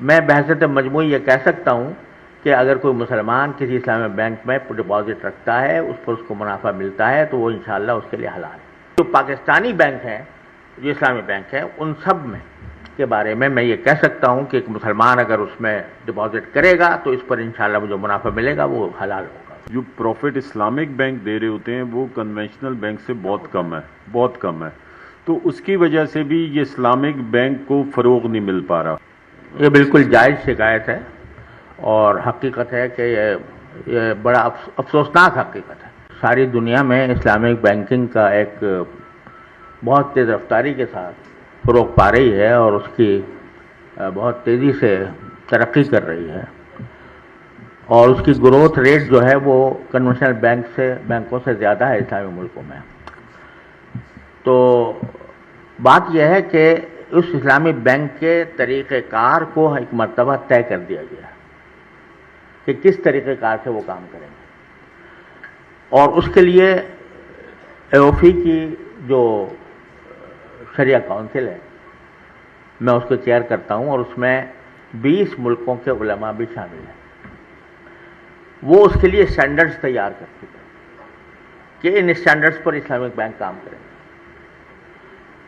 میں بحثیت مجموعی یہ کہہ سکتا ہوں کہ اگر کوئی مسلمان کسی اسلامی بینک میں ڈپازٹ رکھتا ہے، اس پر اس کو منافع ملتا ہے تو وہ انشاءاللہ اس کے لیے حلال ہے۔ جو پاکستانی بینک ہیں، جو اسلامی بینک ہیں، ان سب میں کے بارے میں یہ کہہ سکتا ہوں کہ ایک مسلمان اگر اس میں ڈپازٹ کرے گا تو اس پر انشاءاللہ جو منافع ملے گا وہ حلال ہوگا۔ جو پروفٹ اسلامک بینک دے رہے ہوتے ہیں وہ کنونشنل بینک سے بہت کم ہے، تو اس کی وجہ سے بھی یہ اسلامک بینک کو فروغ نہیں مل پا رہا۔ یہ بالکل جائز شکایت ہے اور حقیقت ہے کہ یہ بڑا افسوسناک حقیقت ہے۔ ساری دنیا میں اسلامک بینکنگ کا ایک بہت تیز رفتاری کے ساتھ فروغ پا رہی ہے اور اس کی بہت تیزی سے ترقی کر رہی ہے، اور اس کی گروتھ ریٹ جو ہے وہ کنونشنل بینکوں سے زیادہ ہے اسلامی ملکوں میں۔ تو بات یہ ہے کہ اس اسلامی بینک کے طریقہ کار کو ایک مرتبہ طے کر دیا گیا کہ کس طریقہ کار سے وہ کام کریں گے، اور اس کے لیے ایوفی کی جو شریعہ کونسل ہے، میں اس کو چیئر کرتا ہوں، اور اس میں 20 ملکوں کے علماء بھی شامل ہیں۔ وہ اس کے لیے اسٹینڈرڈز تیار کر چکے ہیں کہ ان اسٹینڈرڈز پر اسلامک بینک کام کریں گے،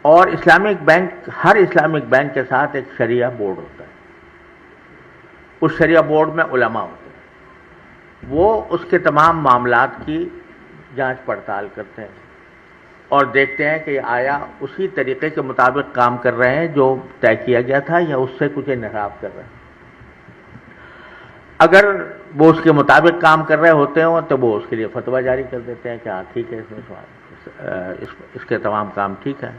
اور اسلامک بینک، ہر اسلامک بینک کے ساتھ ایک شریعہ بورڈ ہوتا ہے۔ اس شریعہ بورڈ میں علماء ہوتے ہیں، وہ اس کے تمام معاملات کی جانچ پڑتال کرتے ہیں اور دیکھتے ہیں کہ آیا اسی طریقے کے مطابق کام کر رہے ہیں جو طے کیا گیا تھا یا اس سے کچھ انحراف کر رہے ہیں۔ اگر وہ اس کے مطابق کام کر رہے ہوتے ہوں تو وہ اس کے لیے فتویٰ جاری کر دیتے ہیں کہ ہاں ٹھیک ہے، اس کے تمام کام ٹھیک ہے۔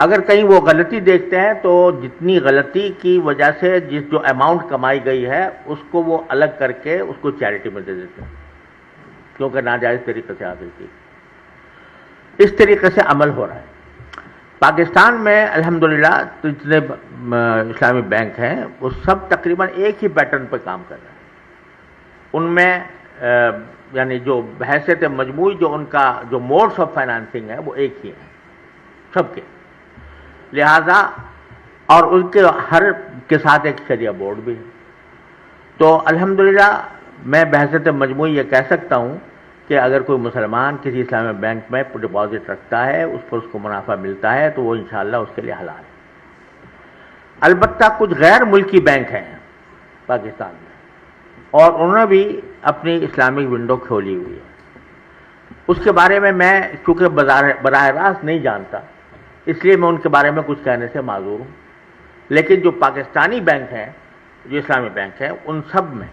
اگر کہیں وہ غلطی دیکھتے ہیں تو جتنی غلطی کی وجہ سے جو اماؤنٹ کمائی گئی ہے اس کو وہ الگ کر کے اس کو چیریٹی میں دے دیتے ہیں، کیونکہ ناجائز طریقے سے حاصل کی۔ اس طریقے سے عمل ہو رہا ہے پاکستان میں الحمدللہ۔ جتنے اسلامی بینک ہیں وہ سب تقریباً ایک ہی پیٹرن پہ کام کر رہے ہیں۔ ان میں یعنی جو بحیثیت مجموعی جو ان کا جو موڈس آف فائنانسنگ ہے وہ ایک ہی ہے سب کے، لہذا اور ان کے ہر کے ساتھ ایک شریعہ بورڈ بھی ہے۔ تو الحمدللہ میں بحیثیت مجموعی یہ کہہ سکتا ہوں کہ اگر کوئی مسلمان کسی اسلامی بینک میں ڈپازٹ رکھتا ہے، اس پر اس کو منافع ملتا ہے تو وہ انشاءاللہ اس کے لیے حلال ہے۔ البتہ کچھ غیر ملکی بینک ہیں پاکستان میں، اور انہوں نے بھی اپنی اسلامک ونڈو کھولی ہوئی ہے۔ اس کے بارے میں چونکہ براہ راست نہیں جانتا، اس لیے میں ان کے بارے میں کچھ کہنے سے معذور ہوں، لیکن جو پاکستانی بینک ہیں، جو اسلامی بینک ہیں، ان سب میں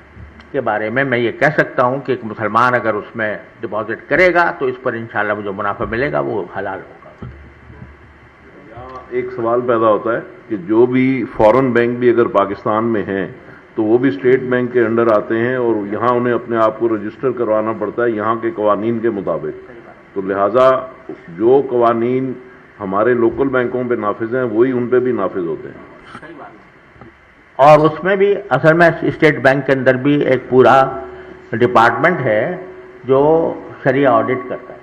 کے بارے میں یہ کہہ سکتا ہوں کہ ایک مسلمان اگر اس میں ڈپازٹ کرے گا تو اس پر انشاءاللہ جو منافع ملے گا وہ حلال ہوگا۔ ایک سوال پیدا ہوتا ہے کہ جو بھی فورن بینک بھی اگر پاکستان میں ہیں تو وہ بھی اسٹیٹ بینک کے انڈر آتے ہیں، اور یہاں انہیں اپنے آپ کو رجسٹر کروانا پڑتا ہے یہاں کے قوانین کے مطابق، تو لہٰذا جو قوانین ہمارے لوکل بینکوں پہ نافذ ہیں وہی ان پہ بھی نافذ ہوتے ہیں۔ اور اس میں بھی اصل میں اسٹیٹ بینک کے اندر بھی ایک پورا ڈپارٹمنٹ ہے جو شریعہ آڈٹ کرتا ہے،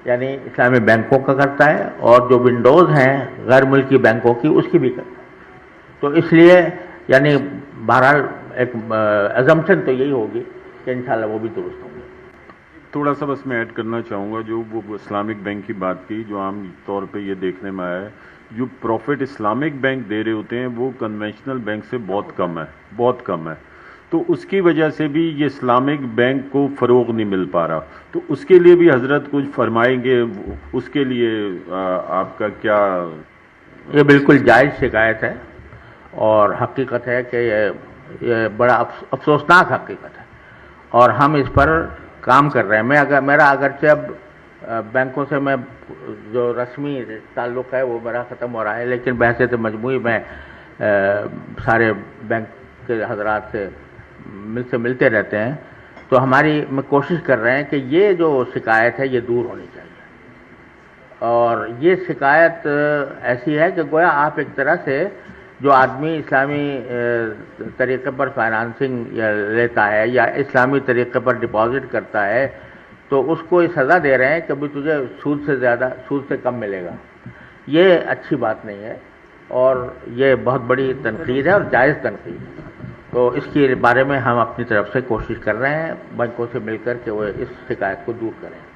یعنی اسلامی بینکوں کا کرتا ہے، اور جو ونڈوز ہیں غیر ملکی بینکوں کی اس کی بھی کرتا ہے۔ تو اس لیے یعنی بہرحال ایک ایزمپشن تو یہی ہوگی کہ انشاءاللہ وہ بھی درست ہوں گے۔ تھوڑا سا بس میں ایڈ کرنا چاہوں گا، جو وہ اسلامک بینک کی بات کی، جو عام طور پہ یہ دیکھنے میں آیا ہے جو پروفٹ اسلامک بینک دے رہے ہوتے ہیں وہ کنونشنل بینک سے بہت کم ہے، تو اس کی وجہ سے بھی یہ اسلامک بینک کو فروغ نہیں مل پا رہا۔ تو اس کے لیے بھی حضرت کچھ فرمائیں گے، اس کے لیے آپ کا کیا؟ یہ بالکل جائز شکایت ہے اور حقیقت ہے کہ یہ بڑا افسوسناک حقیقت ہے، اور ہم اس پر کام کر رہے ہیں۔ میرا اگرچہ اب بینکوں سے میں جو رسمی تعلق ہے وہ میرا ختم ہو رہا ہے، لیکن بحیثیت مجموعی میں سارے بینک کے حضرات سے ملتے رہتے ہیں، تو ہماری میں کوشش کر رہے ہیں کہ یہ جو شکایت ہے یہ دور ہونی چاہیے، اور یہ شکایت ایسی ہے کہ گویا آپ ایک طرح سے جو آدمی اسلامی طریقے پر فائنانسنگ لیتا ہے یا اسلامی طریقے پر ڈپازٹ کرتا ہے تو اس کو یہ سزا دے رہے ہیں کہ بھی تجھے سود سے کم ملے گا۔ یہ اچھی بات نہیں ہے، اور یہ بہت بڑی تنقید ہے اور جائز تنقید ہے. تو اس کے بارے میں ہم اپنی طرف سے کوشش کر رہے ہیں بینکوں سے مل کر کہ وہ اس شکایت کو دور کریں.